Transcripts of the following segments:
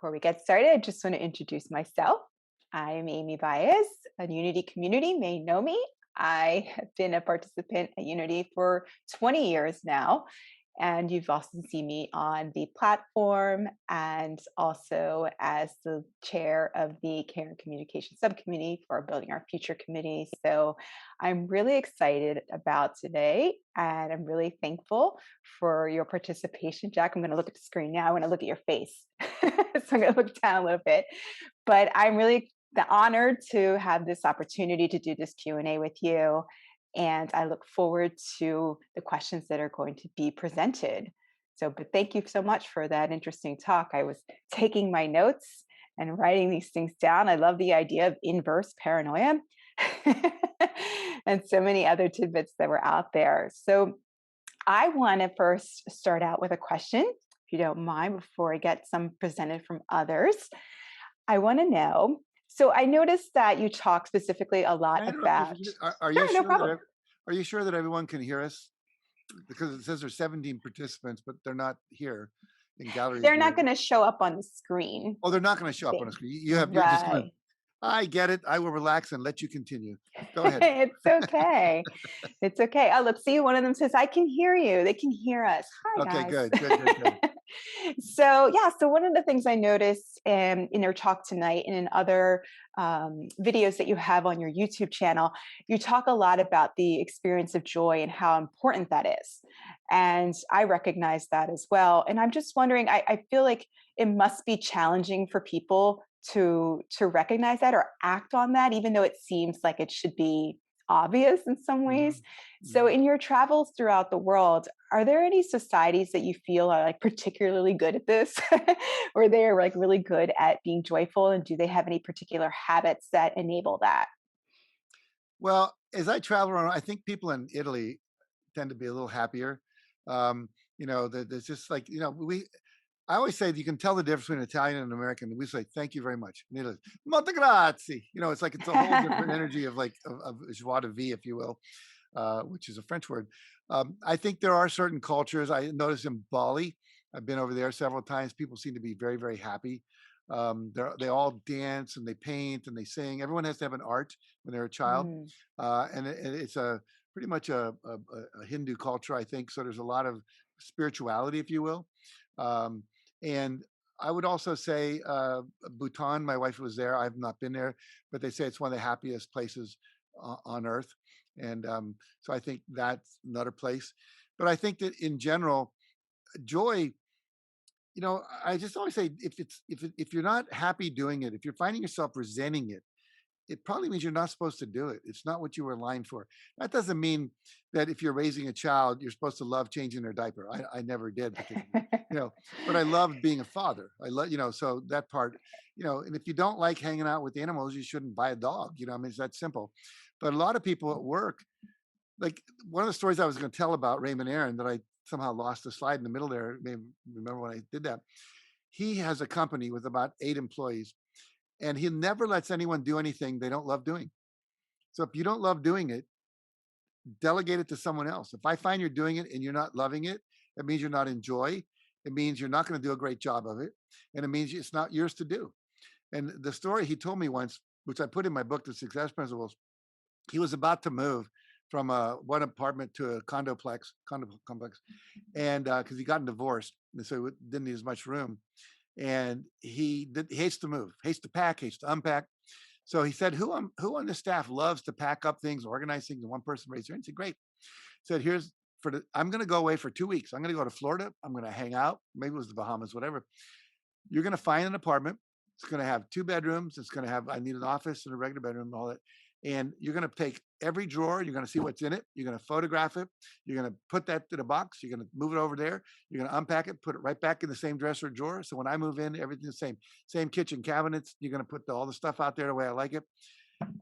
Before we get started, I just want to introduce myself. I'm Amy Baez. A Unity community may know me. I have been a participant at Unity for 20 years now, and you've also seen me on the platform and also as the chair of the Care and Communication Subcommittee for our Building Our Future committee. So I'm really excited about today, and I'm really thankful for your participation. Jack, I'm going to look at the screen now. I want to look at your face. So I'm going to look down a little bit. But I'm really honored to have this opportunity to do this Q&A with you. And I look forward to the questions that are going to be presented. So, but thank you so much for that interesting talk. I was taking my notes and writing these things down. I love the idea of inverse paranoia and so many other tidbits that were out there. So I want to first start out with a question, if you don't mind, before I get some presented from others. I want to know, so I noticed that you talk specifically a Can lot I interrupt you for about, a minute? Are you sure, no sure that problem. are you sure that everyone can hear us? Because it says there's 17 participants, but they're not here in gallery They're not view. going to show up on the screen. Oh, they're not going to show up on They- a screen. You're just going to. Right. I get it. I will relax and let you continue. Go ahead. It's okay. It's okay. Oh, look, see, one of them says, I can hear you. They can hear us. Hi, Okay, guys. good, good, good, good. So, yeah, so one of the things I noticed in your talk tonight and in other videos that you have on your YouTube channel, you talk a lot about the experience of joy and how important that is. And I recognize that as well. And I'm just wondering, I feel like it must be challenging for people to recognize that or act on that, even though it seems like it should be obvious in some ways. Mhm, So mhm. in your travels throughout the world, are there any societies that you feel are like particularly good at this, or they're like really good at being joyful, and do they have any particular habits that enable that? Well, as I travel around, I think people in Italy tend to be a little happier. There's just like we. I always say that you can tell the difference between Italian and American. We say thank you very much. And Italy, molto grazie. It's like it's a whole different energy of like of joie de vie, if you will, which is a French word. I think there are certain cultures. I noticed in Bali, I've been over there several times. People seem to be very, very happy. They all dance and they paint and they sing. Everyone has to have an art when they're a child, Mm, and it's a pretty much a Hindu culture, I think. So there's a lot of spirituality, if you will. Um, and I would also say Bhutan. My wife was there. I've not been there, but they say it's one of the happiest places on earth. And so I think that's another place. But I think that in general, joy, I just always say if you're not happy doing it, if you're finding yourself resenting it, it probably means you're not supposed to do it. It's not what you were in line for. That doesn't mean that if you're raising a child, you're supposed to love changing their diaper. I never did particularly, you know, but I loved being a father. I love, so that part, and if you don't like hanging out with animals, you shouldn't buy a dog. I mean, it's that simple. But a lot of people at work, like one of the stories I was going to tell about Raymond Aaron that I somehow lost the slide in the middle there. Maybe remember when I did that. He has a company with about 8 employees, and he never lets anyone do anything they don't love doing. So if you don't love doing it, delegate it to someone else. If I find you're doing it and you're not loving it, it means you're not in joy. It means you're not going to do a great job of it. And it means it's not yours to do. And the story he told me once, which I put in my book, The Success Principles, he was about to move from one apartment to a condo complex, and because he gotten divorced, and so he didn't need as much room, and he hates to move, hates to pack, hates to unpack. So he said, who on the staff loves to pack up things, organize things? And one person raised their hand. He said, great. Said, I'm going to go away for 2 weeks. I'm going to go to Florida. I'm going to hang out. Maybe it was the Bahamas, whatever. You're going to find an apartment. It's going to have 2 bedrooms. It's going to have, I need an office and a regular bedroom and all that. And you're going to take every drawer. You're going to see what's in it. You're going to photograph it. You're going to put that in a box. You're going to move it over there. You're going to unpack it, put it right back in the same dresser drawer. So when I move in, everything's the same. Same kitchen cabinets. You're going to put all the stuff out there the way I like it.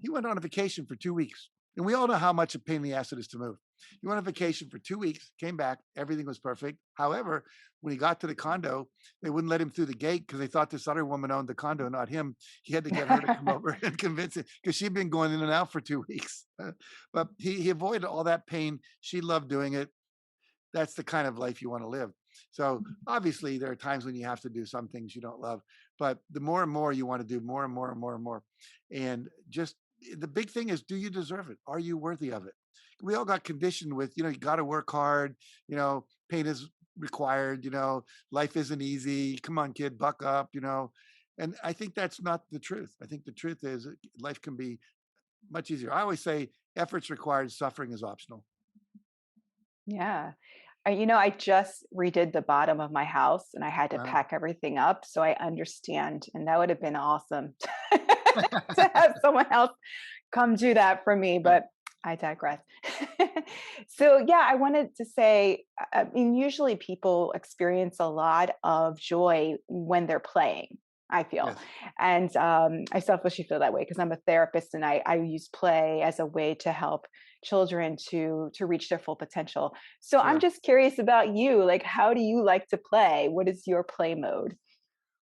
He went on a vacation for 2 weeks. And we all know how much a pain in the ass it is to move. He went on vacation for 2 weeks, came back, everything was perfect. However, when he got to the condo, they wouldn't let him through the gate because they thought this other woman owned the condo, not him. He had to get her to come over and convince him because she'd been going in and out for 2 weeks. But he avoided all that pain. She loved doing it. That's the kind of life you want to live. So obviously there are times when you have to do some things you don't love, but the more and more you want to do more and more and more and more. And just the big thing is, do you deserve it? Are you worthy of it? We all got conditioned with, you got to work hard, pain is required, life isn't easy. Come on, kid, buck up, And I think that's not the truth. I think the truth is life can be much easier. I always say effort's required, suffering is optional. Yeah. I just redid the bottom of my house and I had to Uh, pack everything up. So I understand. And that would have been awesome to have someone else come do that for me. yeah. But I digress. So, yeah, I wanted to say, I mean, usually people experience a lot of joy when they're playing, I feel. Yes. And I selfishly feel that way because I'm a therapist and I use play as a way to help children to reach their full potential. So I'm Sure. just curious about you. Like, how do you like to play? What is your play mode?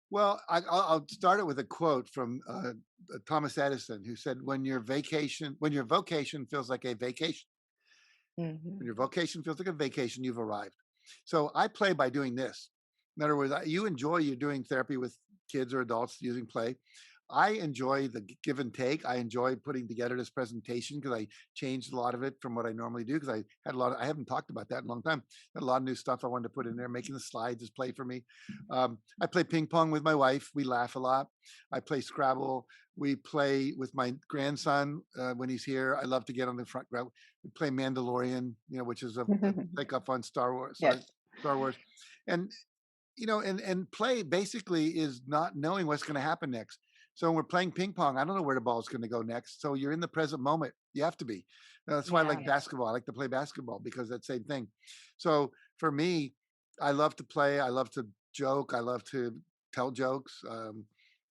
Well, I'll start it with a quote from Thomas Edison, who said, when your vocation feels like a vacation, when Hmm. your vocation feels like a vacation, you've arrived. So I play by doing this. In other words, you enjoy you doing therapy with kids or adults using play. I enjoy the give and take. I enjoy putting together this presentation because I changed a lot of it from what I normally do because I had a lot I haven't talked about that in a long time. Had a lot of new stuff I wanted to put in there. Making the slides is play for me. I play ping pong with my wife. We laugh a lot. I play Scrabble. We play with my grandson when he's here. I love to get on the front row. We play Mandalorian, which is a take up on Star Wars. Yes. Star Wars, and and play basically is not knowing what's going to happen next. So when we're playing ping pong, I don't know where the ball is going to go next. So you're in the present moment. You have to be. That's why I like Yeah. basketball. I like to play basketball because that same thing. So for me, I love to play. I love to joke. I love to tell jokes.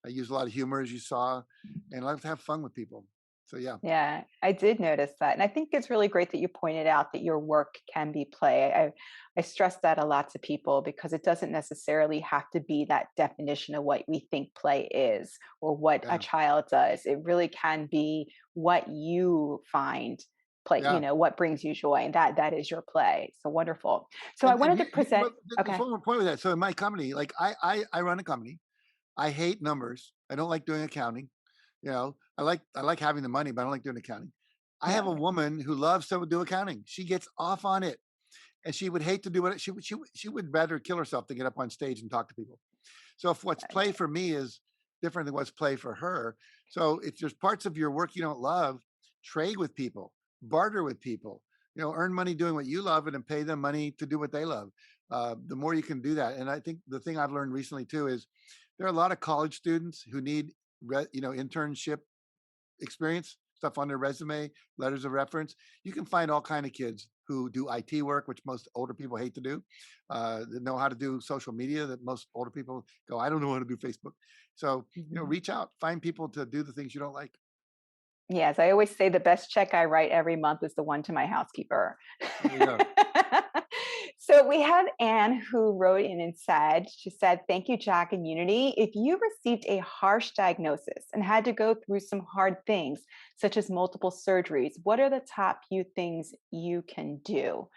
I use a lot of humor, as you saw, and I love to have fun with people. So yeah, Yeah, I did notice that. And I think it's really great that you pointed out that your work can be play. I stress that a lot to people because it doesn't necessarily have to be that definition of what we think play is or what a yeah, child does. It really can be what you find play, yeah. what brings you joy. And that is your play. So wonderful. So I And wanted to present. well, there's Okay. one more point with that. So in my company, like I run a company. I hate numbers. I don't like doing accounting. I like having the money, but I don't like doing accounting. I have Yeah. a woman who loves to do accounting. She gets off on it, and she would hate to do it. She would rather kill herself than get up on stage and talk to people. So if what's play for me is different than what's play for her, so if there's parts of your work you don't love, trade with people, barter with people. Earn money doing what you love, and then pay them money to do what they love. The more you can do that, and I think the thing I've learned recently too is there are a lot of college students who need internship experience stuff on their resume, letters of reference. You can find all kind of kids who do IT work, which most older people hate to do, that know how to do social media that most older people go, I don't know how to do Facebook. So, Mhm. reach out, find people to do the things you don't like. Yes, I always say the best check I write every month is the one to my housekeeper. There you go. So we have Anne who wrote in and said, she said, thank you, Jack and Unity. If you received a harsh diagnosis and had to go through some hard things, such as multiple surgeries, what are the top few things you can do?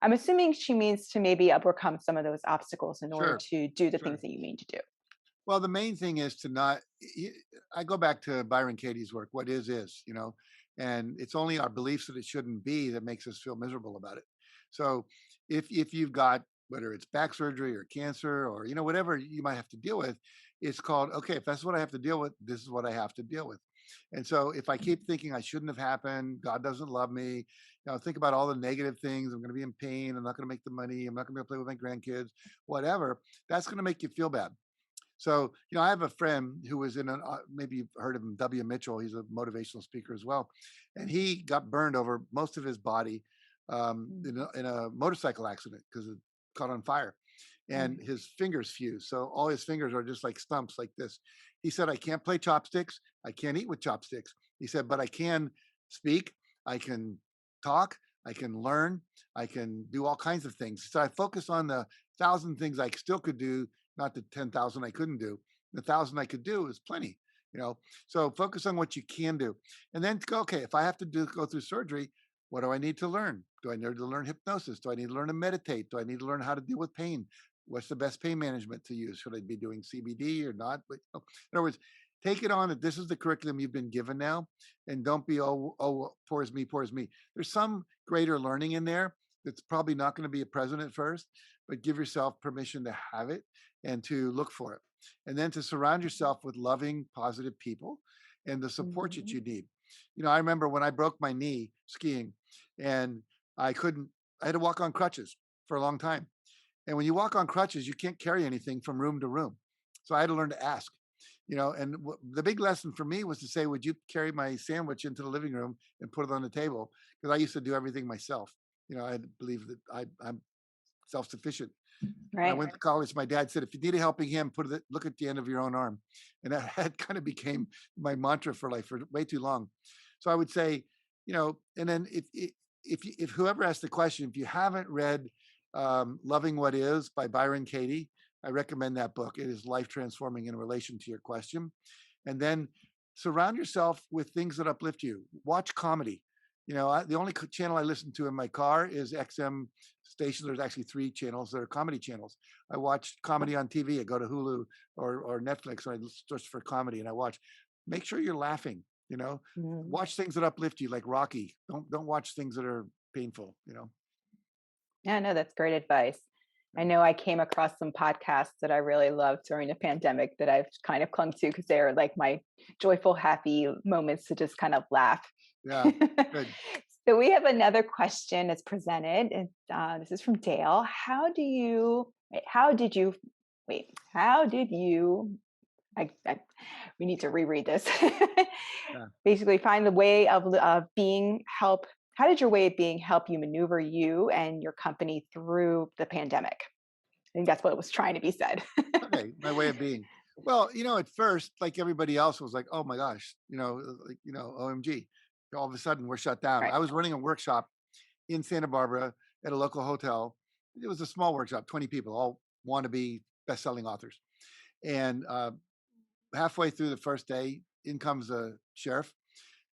I'm assuming she means to maybe overcome some of those obstacles in order Sure. to do the things Sure. that you mean to do. Well, the main thing is to not. I go back to Byron Katie's work. What is, and it's only our beliefs that it shouldn't be that makes us feel miserable about it. So, if you've got whether it's back surgery or cancer or whatever you might have to deal with, it's called okay. If that's what I have to deal with, this is what I have to deal with. And so, if I keep thinking I shouldn't have happened, God doesn't love me, think about all the negative things. I'm going to be in pain. I'm not going to make the money. I'm not going to be able to play with my grandkids. Whatever. That's going to make you feel bad. So, I have a friend who was in maybe you've heard of him, W. Mitchell. He's a motivational speaker as well. And he got burned over most of his body in a motorcycle accident because it caught on fire. And Mhm. his fingers fused. So all his fingers are just like stumps like this. He said, I can't play chopsticks. I can't eat with chopsticks. He said, but I can speak. I can talk. I can learn. I can do all kinds of things. So I focus on the thousand things I still could do, not the 10,000 I couldn't do. The thousand I could do is plenty, you know. So focus on what you can do. And then go, okay, if I have to go through surgery, What do I need to learn? Do I need to learn hypnosis? Do I need to learn to meditate? Do I need to learn how to deal with pain? What's the best pain management to use? Should I be doing CBD or not? But in other words, take it on that this is the curriculum you've been given now, and don't be poor as me, poor as me. There's some greater learning in there that's probably not going to be a present at first, but give yourself permission to have it and to look for it, and then to surround yourself with loving, positive people and the support that Mhm. you need. I remember when I broke my knee skiing, and I couldn't. I had to walk on crutches for a long time, and when you walk on crutches, you can't carry anything from room to room. So I had to learn to ask, and the big lesson for me was to say, would you carry my sandwich into the living room and put it on the table? Because I used to do everything myself. I believe that I'm self-sufficient. When I Right. went to college, my dad said, if you need a helping hand, look at the end of your own arm. And that had kind of became my mantra for life for way too long. So I would say, and then if whoever asked the question, if you haven't read Loving What Is by Byron Katie, I recommend that book. It is life transforming in relation to your question. And then surround yourself with things that uplift you. Watch comedy. The only channel I listen to in my car is XM station. There's actually three channels that are comedy channels. I watch comedy on TV. I go to Hulu or Netflix and I search for comedy and I watch. Make sure you're laughing. Mhm. Watch things that uplift you, like Rocky. Don't watch things that are painful. Yeah, no, that's great advice. I Yeah. know I came across some podcasts that I really loved during the pandemic that I've kind of clung to because they're like my joyful, happy moments to just kind of laugh. Yeah. Good. So we have another question that's presented, and this is from Dale. How did you, we need to reread this. Yeah. Basically, find the way of being help. How did your way of being help you maneuver you and your company through the pandemic? I think that's what was trying to be said. Okay. My way of being. Well, at first, like everybody else was like, oh my gosh, OMG. All of a sudden we're shut down. Right. I was running a workshop in Santa Barbara at a local hotel. It was a small workshop, 20 people, all want to be best-selling authors. And halfway through the first day, in comes a sheriff,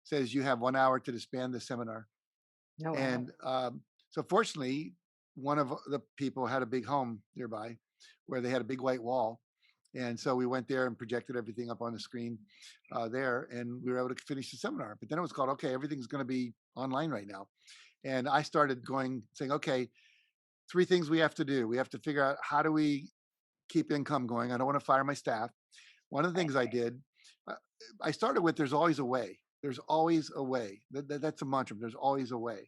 says, you have 1 hour to disband the seminar. Oh wow. And so fortunately, one of the people had a big home nearby where they had a big white wall. And so we went there and projected everything up on the screen there, and we were able to finish the seminar. But then it was called, okay, everything's going to be online right now. And I started saying, okay, three things we have to do. We have to figure out how do we keep income going. I don't want to fire my staff. One of the Right. things I did, uh, I started with there's always a way. There's always a way. That's a mantra. There's always a way.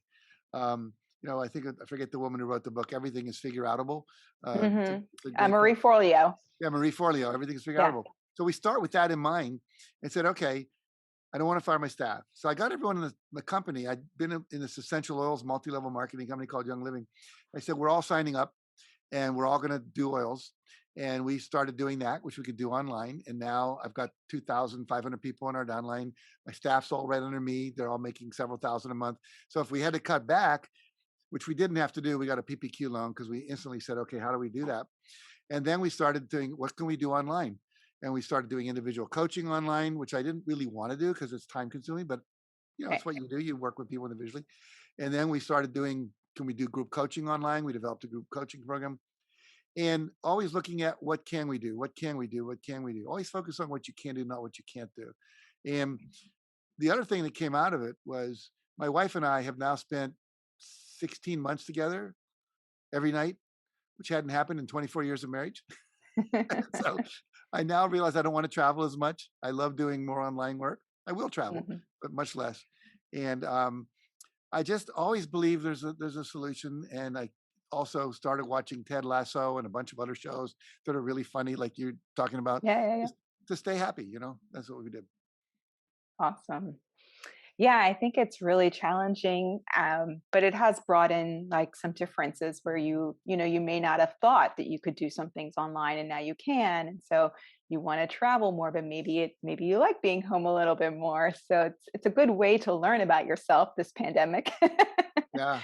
Um, I think I forget the woman who wrote the book. Everything is figure outable. Mm-hmm. It's a great Marie book. Forleo. Yeah, Marie Forleo. Everything is figure Yeah. outable. So we start with that in mind and said, okay, I don't want to fire my staff. So I got everyone in the company. I'd been in this essential oils multi-level marketing company called Young Living. I said, we're all signing up and we're all going to do oils. And we started doing that, which we could do online. And now I've got 2,500 people on our downline. My staff's all right under me. They're all making several thousand a month. So if we had to cut back, which we didn't have to do, we got a PPQ loan because we instantly said, okay, how do we do that? And then we started doing, what can we do online? And we started doing individual coaching online, which I didn't really want to do because it's time consuming, but Right. it's what you do. You work with people individually. And then we started doing, can we do group coaching online? We developed a group coaching program and always looking at what can we do? What can we do? What can we do? Always focus on what you can do, not what you can't do. And the other thing that came out of it was my wife and I have now spent 16 months together every night, which hadn't happened in 24 years of marriage. So I now realize I don't want to travel as much. I love doing more online work. I will travel, Mhm. but much less. And I just always believe there's a solution. And I also started watching Ted Lasso and a bunch of other shows that are really funny, like you're talking about, Yeah, yeah, yeah. just to stay happy. That's what we did. Awesome. Yeah, I think it's really challenging, but it has brought in like some differences where you may not have thought that you could do some things online, and now you can. And so you want to travel more, but maybe you like being home a little bit more. So it's a good way to learn about yourself this pandemic. Yeah.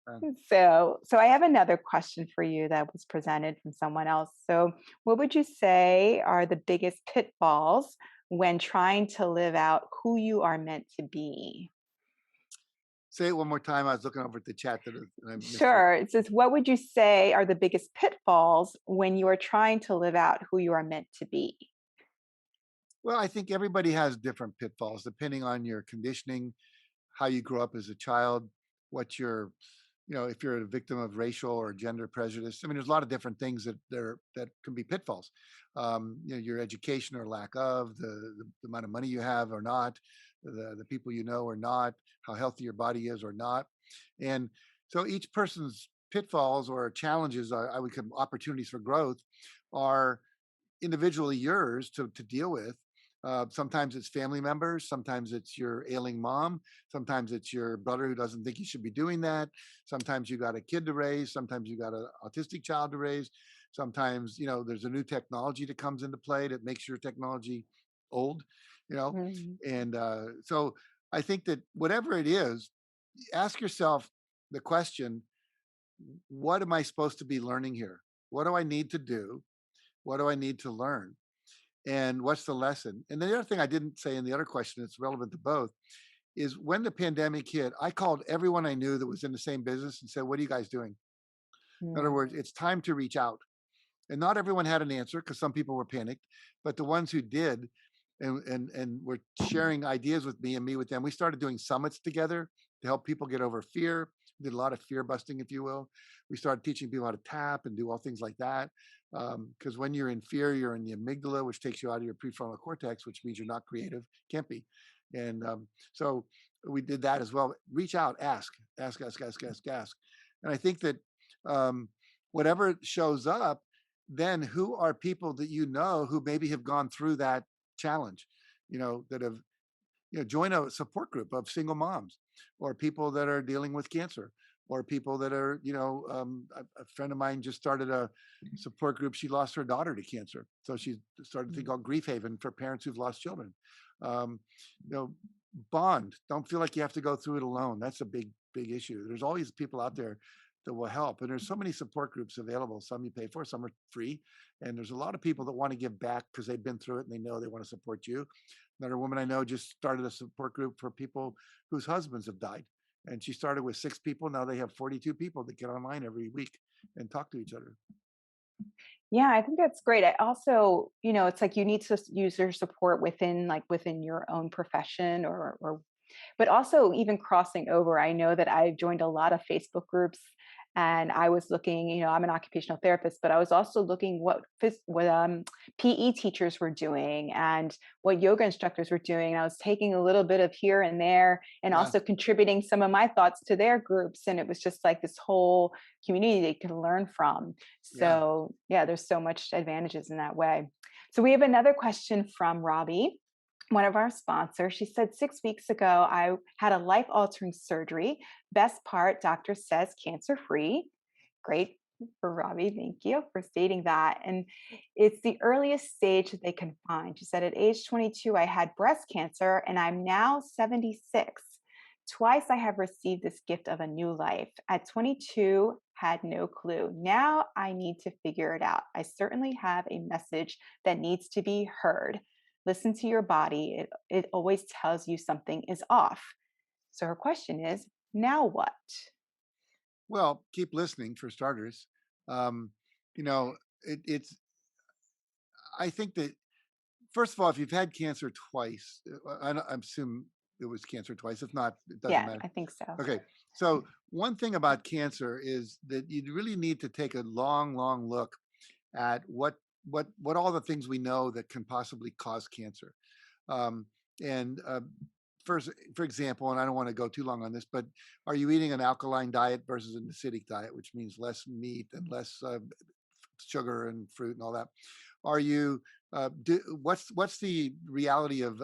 Uh, So I have another question for you that was presented from someone else. So what would you say are the biggest pitfalls when trying to live out who you are meant to be? Say it one more time. I was looking over at the chat that and I missed you. Sure. It says, what would you say are the biggest pitfalls when you are trying to live out who you are meant to be? Well, I think everybody has different pitfalls depending on your conditioning, how you grew up as a child, what your, if you're a victim of racial or gender prejudice. I mean, there's a lot of different things that can be pitfalls. Your education or lack of, the amount of money you have or not, the people you know or not, how healthy your body is or not. And so each person's pitfalls or challenges, I would call opportunities for growth, are individually yours to deal with. Sometimes it's family members, sometimes it's your ailing mom, sometimes it's your brother who doesn't think you should be doing that. Sometimes you got a kid to raise, sometimes you got an autistic child to raise. Sometimes, there's a new technology that comes into play that makes your technology old, you know. Mhm. And so I think that whatever it is, ask yourself the question, what am I supposed to be learning here? What do I need to do? What do I need to learn? And what's the lesson? And the other thing I didn't say in the other question that's relevant to both is when the pandemic hit, I called everyone I knew that was in the same business and said, "What are you guys doing?" In other Mm, words, it's time to reach out. And not everyone had an answer because some people were panicked, but the ones who did and were sharing ideas with me and me with them, we started doing summits together to help people get over fear. We did a lot of fear busting, if you will. We started teaching people how to tap and do all things like that. Because when you're in fear, you're in the amygdala, which takes you out of your prefrontal cortex, which means you're not creative, can't be. And so we did that as well. Reach out, ask. And I think that um, whatever shows up, then who are people that you know who maybe have gone through that challenge, that have, join a support group of single moms or people that are dealing with cancer or people that are, a friend of mine just started a support group. She lost her daughter to cancer. So she started a thing mm. called Grief Haven for parents who've lost children. Um, you know, bond. Don't feel like you have to go through it alone. That's a big, big issue. There's always people out there that will help. And there's so many support groups available. Some you pay for, some are free. And there's a lot of people that want to give back because they've been through it and they know they want to support you. Another woman I know just started a support group for people whose husbands have died. And she started with 6 people. Now they have 42 people that get online every week and talk to each other. Yeah, I think that's great. I also, it's like you need to use your support within within your own profession or but also even crossing over. I know that I've joined a lot of Facebook groups and I was looking, I'm an occupational therapist, but I was also looking what PE teachers were doing and what yoga instructors were doing. And I was taking a little bit of here and there and Yeah. also contributing some of my thoughts to their groups. And it was just like this whole community they could learn from. Yeah. So yeah, there's so much advantages in that way. So we have another question from Robbie, one of our sponsors. She said, 6 weeks ago, I had a life altering surgery. Best part, doctor says cancer free. Great for Robbie. Thank you for stating that. And it's the earliest stage that they can find. She said, at age 22, I had breast cancer and I'm now 76. Twice I have received this gift of a new life. At 22, had no clue. Now I need to figure it out. I certainly have a message that needs to be heard. Listen to your body. It always tells you something is off. So her question is, now what? Well, keep listening for starters. Um, it's, I think that, first of all, if you've had cancer twice, I assume it was cancer twice. If not, it doesn't Yeah, matter. I think so. Okay. So, one thing about cancer is that you really need to take a long, long look at what all the things we know that can possibly cause cancer. Um, and first, for example, and I don't want to go too long on this, but are you eating an alkaline diet versus an acidic diet, which means less meat and less sugar and fruit and all that? Are you what's the reality of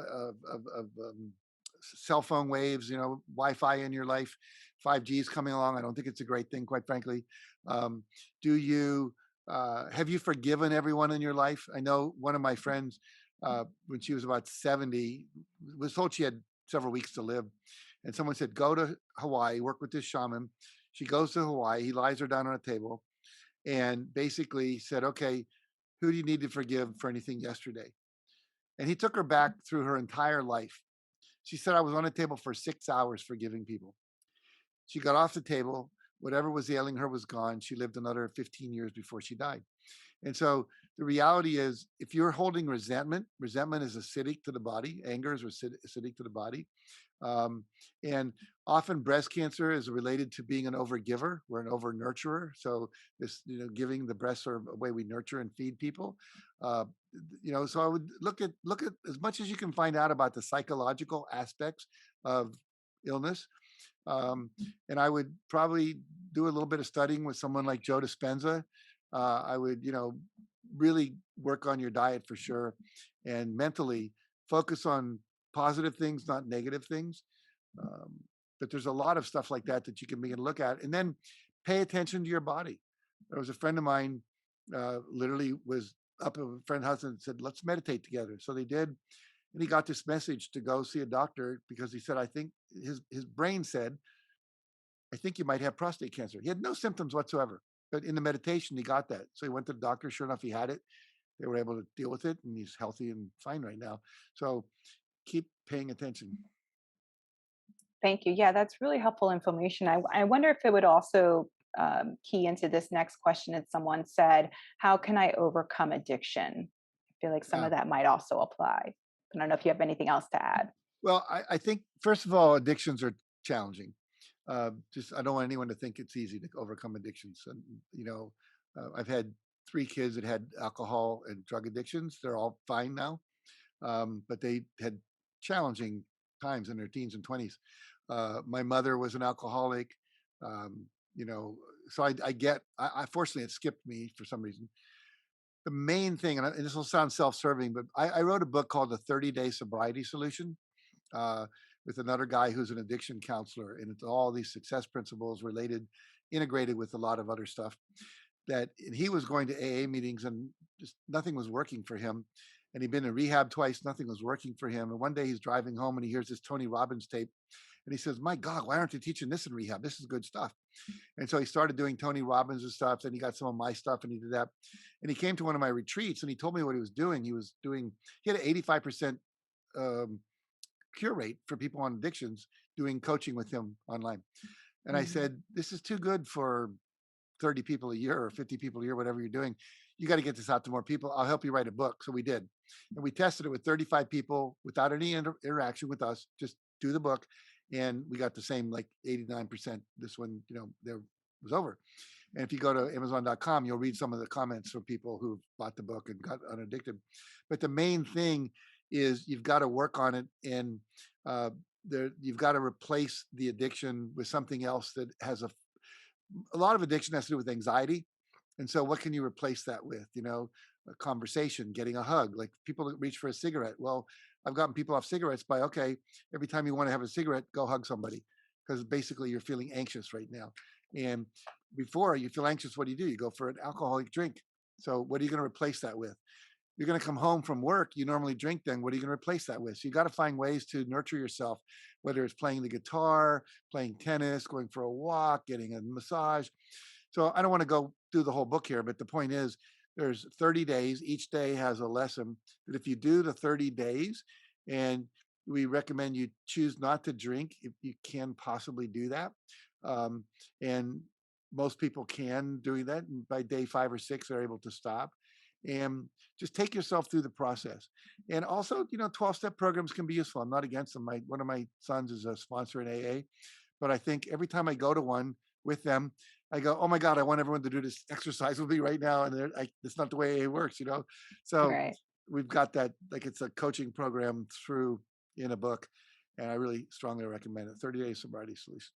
cell phone waves, Wi-Fi in your life? 5G is coming along. I don't think it's a great thing, quite frankly. Do you have you forgiven everyone in your life? I know one of my friends, when she was about 70, was told she had several weeks to live, and someone said, "Go to Hawaii, work with this shaman." She goes to Hawaii. He lies her down on a table and basically said, "Okay, who do you need to forgive for anything yesterday?" And he took her back through her entire life. She said, "I was on a table for 6 hours forgiving people." She got off the table. Whatever was ailing her was gone. She lived another 15 years before she died. And so the reality is, if you're holding resentment, resentment is acidic to the body. Anger is acidic to the body. Um, and often breast cancer is related to being an overgiver. We're an over nurturer. So this, giving the breasts are a way we nurture and feed people. Uh, so I would look at as much as you can find out about the psychological aspects of illness. Um, and I would probably do a little bit of studying with someone like Joe Dispenza. I would, really work on your diet for sure, and mentally focus on positive things, not negative things. Um, but there's a lot of stuff like that that you can begin to look at, and then pay attention to your body. There was a friend of mine, literally was up at a friend's house and said, "Let's meditate together." So they did, and he got this message to go see a doctor because he said, "I think his brain said, I think you might have prostate cancer." He had no symptoms whatsoever, but in the meditation he got that. So he went to the doctor. Sure enough, he had it. They were able to deal with it, and he's healthy and fine right now. So keep paying attention. Thank you. Yeah, that's really helpful information. I wonder if it would also key into this next question that someone said, how can I overcome addiction? I feel like some Yeah. of that might also apply. I don't know if you have anything else to add. Well, I think first of all, addictions are challenging. Just I don't want anyone to think it's easy to overcome addictions. And I've had 3 kids that had alcohol and drug addictions. They're all fine now, but they had challenging times in their teens and 20s. My mother was an alcoholic. Um, you know, so I get. I fortunately it skipped me for some reason. The main thing, and this will sound self-serving, but I wrote a book called The 30-Day Sobriety Solution, uh, with another guy who's an addiction counselor, and it's all these success principles related, integrated with a lot of other stuff. That and he was going to AA meetings and just nothing was working for him. And he'd been in rehab twice, nothing was working for him. And one day he's driving home and he hears this Tony Robbins tape, and he says, "My God, why aren't they teaching this in rehab? This is good stuff." And so he started doing Tony Robbins and stuff. And he got some of my stuff and he did that. And he came to one of my retreats and he told me what he was doing. He had an 85% um, cure rate for people on addictions doing coaching with him online. And I Mhm. said, "This is too good for 30 people a year or 50 people a year, whatever you're doing. You got to get this out to more people. I'll help you write a book." So we did. And we tested it with 35 people without any interaction with us, just do the book. And we got the same, like 89%. This one, there was over. And if you go to Amazon.com, you'll read some of the comments from people who've bought the book and got unaddicted. But the main thing is you've got to work on it, and uh, you've got to replace the addiction with something else that has a lot of addiction has to do with anxiety. And so what can you replace that with? A conversation, getting a hug, like people that reach for a cigarette. Well, I've gotten people off cigarettes by, okay, every time you want to have a cigarette, go hug somebody, because basically you're feeling anxious right now. And before you feel anxious, what do? You go for an alcoholic drink. So what are you going to replace that with? You're going to come home from work, you normally drink, then what are you going to replace that with? So you got to find ways to nurture yourself, whether it's playing the guitar, playing tennis, going for a walk, getting a massage. So I don't want to go through the whole book here, but the point is there's 30 days. Each day has a lesson that if you do the 30 days, and we recommend you choose not to drink if you can possibly do that. Um, and most people can do that. And by day 5 or 6, they're able to stop. And just take yourself through the process. And also, 12-step programs can be useful. I'm not against them. One of my sons is a sponsor in AA, but I think every time I go to one with them, I go, "Oh my God, I want everyone to do this exercise with me right now." And it's not the way AA works. So Right. we've got that, like it's a coaching program through in a book. And I really strongly recommend it. 30-day sobriety solution.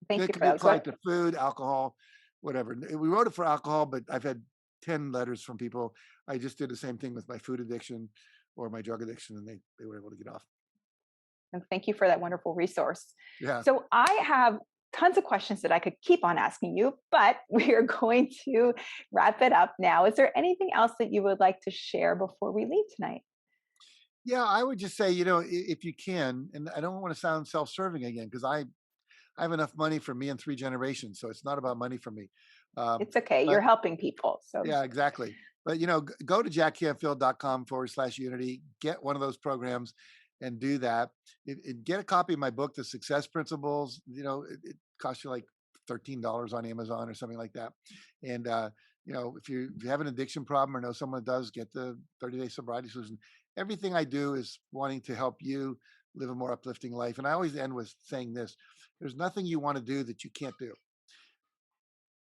Thank It you can for be that. So applied to food, alcohol, whatever. We wrote it for alcohol, but I've had 10 letters from people. I just did the same thing with my food addiction or my drug addiction, and they were able to get off. and thank you for that wonderful resource. Yeah. So I have tons of questions that I could keep on asking you, but we are going to wrap it up now. Is there anything else that you would like to share before we leave tonight? Yeah, I would just say, if you can, and I don't want to sound self-serving again, because I have enough money for me and 3 generations, so it's not about money for me. Um, It's okay. You're but helping people. So yeah, exactly. But go to jackcanfield.com/unity, get one of those programs and do that. Get a copy of my book, The Success Principles. costs you like $13 on Amazon or something like that. And if you have an addiction problem or know someone that does, get the 30-day sobriety solution. Everything I do is wanting to help you live a more uplifting life. And I always end with saying this: there's nothing you want to do that you can't do.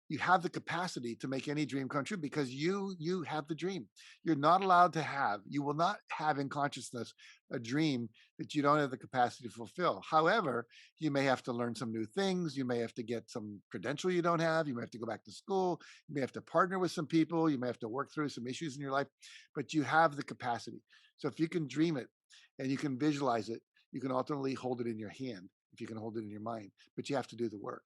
You have the capacity to make any dream come true because you have the dream. You're not allowed to have, you will not have in consciousness a dream that you don't have the capacity to fulfill. However, you may have to learn some new things, you may have to get some credential you don't have, you may have to go back to school, you may have to partner with some people, you may have to work through some issues in your life, but you have the capacity. So if you can dream it and you can visualize it, you can ultimately hold it in your hand if you can hold it in your mind, but you have to do the work.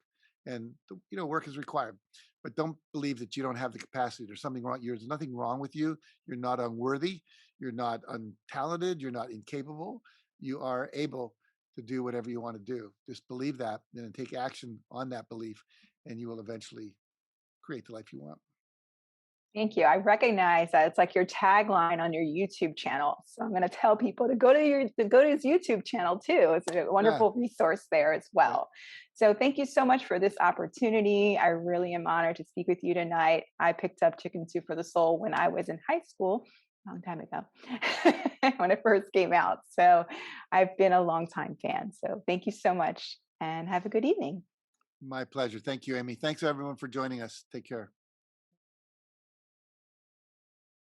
And work is required, but don't believe that you don't have the capacity. There's something wrong. There's nothing wrong with you. You're not unworthy. You're not untalented. You're not incapable. You are able to do whatever you want to do. Just believe that, and then take action on that belief, and you will eventually create the life you want. Thank you. I recognize that it's like your tagline on your YouTube channel. So I'm going to tell people to go to his YouTube channel too. It's a Yeah, wonderful resource there as yeah. well. So thank you so much for this opportunity. I really am honored to speak with you tonight. I picked up Chicken Soup for the Soul when I was in high school, a long time ago, when it first came out. So I've been a long time fan. So thank you so much and have a good evening. My pleasure. Thank you, Amy. Thanks everyone for joining us. Take care.